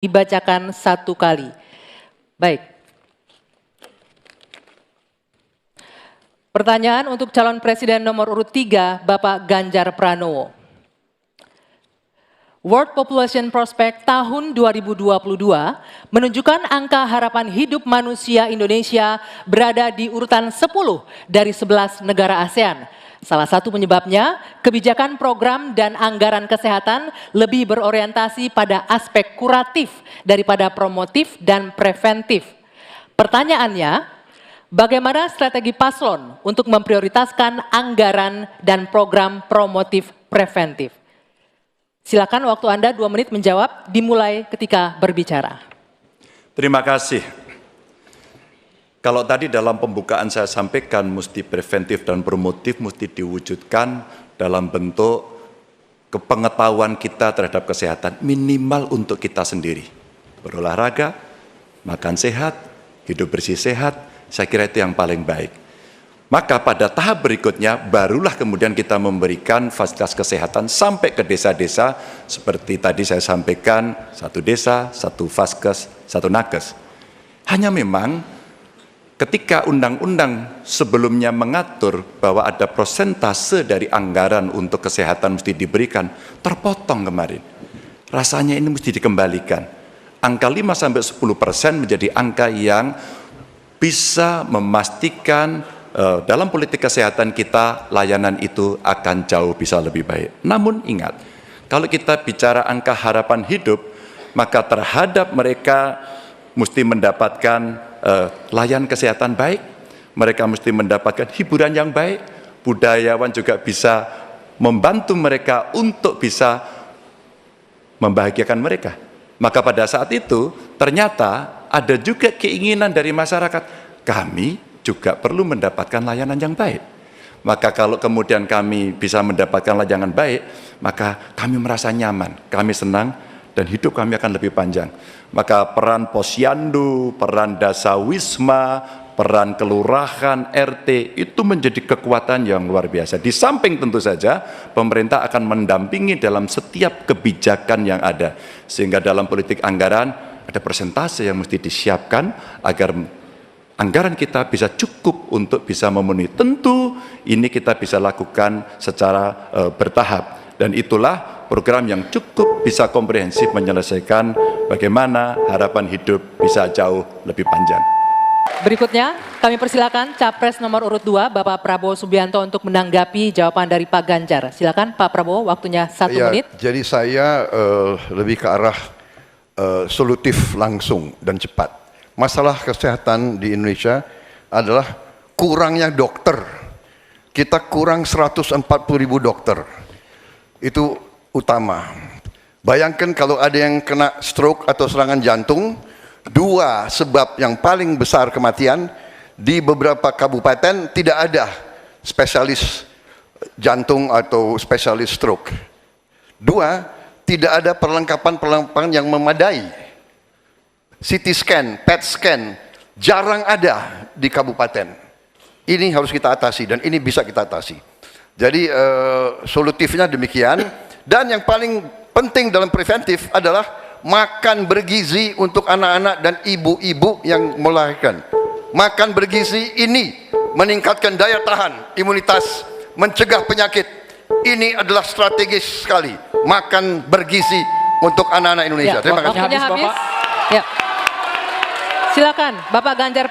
dibacakan satu kali. Baik. Pertanyaan untuk calon presiden nomor urut 3, Bapak Ganjar Pranowo. World Population Prospect tahun 2022 menunjukkan angka harapan hidup manusia Indonesia berada di urutan 10 dari 11 negara ASEAN. Salah satu penyebabnya, kebijakan program dan anggaran kesehatan lebih berorientasi pada aspek kuratif daripada promotif dan preventif. Pertanyaannya, bagaimana strategi paslon untuk memprioritaskan anggaran dan program promotif preventif? Silakan waktu Anda 2 menit menjawab, dimulai ketika berbicara. Terima kasih. Kalau tadi dalam pembukaan saya sampaikan mesti preventif dan promotif mesti diwujudkan dalam bentuk kepengetahuan kita terhadap kesehatan minimal untuk kita sendiri. Berolahraga, makan sehat, hidup bersih sehat, saya kira itu yang paling baik. Maka pada tahap berikutnya barulah kemudian kita memberikan fasilitas kesehatan sampai ke desa-desa seperti tadi saya sampaikan, 1 desa, 1 vaskes, 1 nakes. Hanya memang ketika undang-undang sebelumnya mengatur bahwa ada prosentase dari anggaran untuk kesehatan mesti diberikan, terpotong kemarin. Rasanya ini mesti dikembalikan. Angka 5-10% menjadi angka yang bisa memastikan dalam politik kesehatan kita, layanan itu akan jauh bisa lebih baik. Namun ingat, kalau kita bicara angka harapan hidup, maka terhadap mereka mesti mendapatkan layanan kesehatan baik, mereka mesti mendapatkan hiburan yang baik, budayawan juga bisa membantu mereka untuk bisa membahagiakan mereka. Maka pada saat itu, ternyata ada juga keinginan dari masyarakat, kami juga perlu mendapatkan layanan yang baik. Maka kalau kemudian kami bisa mendapatkan layanan baik, maka kami merasa nyaman, kami senang, dan hidup kami akan lebih panjang. Maka peran posyandu, peran dasawisma, peran kelurahan, RT, itu menjadi kekuatan yang luar biasa. Di samping tentu saja, pemerintah akan mendampingi dalam setiap kebijakan yang ada. Sehingga dalam politik anggaran, ada persentase yang mesti disiapkan agar anggaran kita bisa cukup untuk bisa memenuhi. Tentu ini kita bisa lakukan secara bertahap. Dan itulah program yang cukup bisa komprehensif menyelesaikan bagaimana harapan hidup bisa jauh lebih panjang. Berikutnya kami persilakan Capres nomor urut 2 Bapak Prabowo Subianto untuk menanggapi jawaban dari Pak Ganjar. Silakan Pak Prabowo, waktunya 1 menit. Jadi saya lebih ke arah solutif langsung dan cepat. Masalah kesehatan di Indonesia adalah kurangnya dokter. Kita kurang 140.000 dokter. Itu utama. Bayangkan kalau ada yang kena stroke atau serangan jantung, 2 sebab yang paling besar kematian, di beberapa kabupaten tidak ada spesialis jantung atau spesialis stroke. 2, tidak ada perlengkapan yang memadai. CT scan, PET scan, jarang ada di kabupaten. Ini harus kita atasi dan ini bisa kita atasi. Jadi solutifnya demikian. Dan yang paling penting dalam preventif adalah makan bergizi untuk anak-anak dan ibu-ibu yang melahirkan. Makan bergizi ini meningkatkan daya tahan, imunitas, mencegah penyakit. Ini adalah strategis sekali. Makan bergizi untuk anak-anak Indonesia. Ya, terima kasih. Ya. Silakan Bapak Ganjar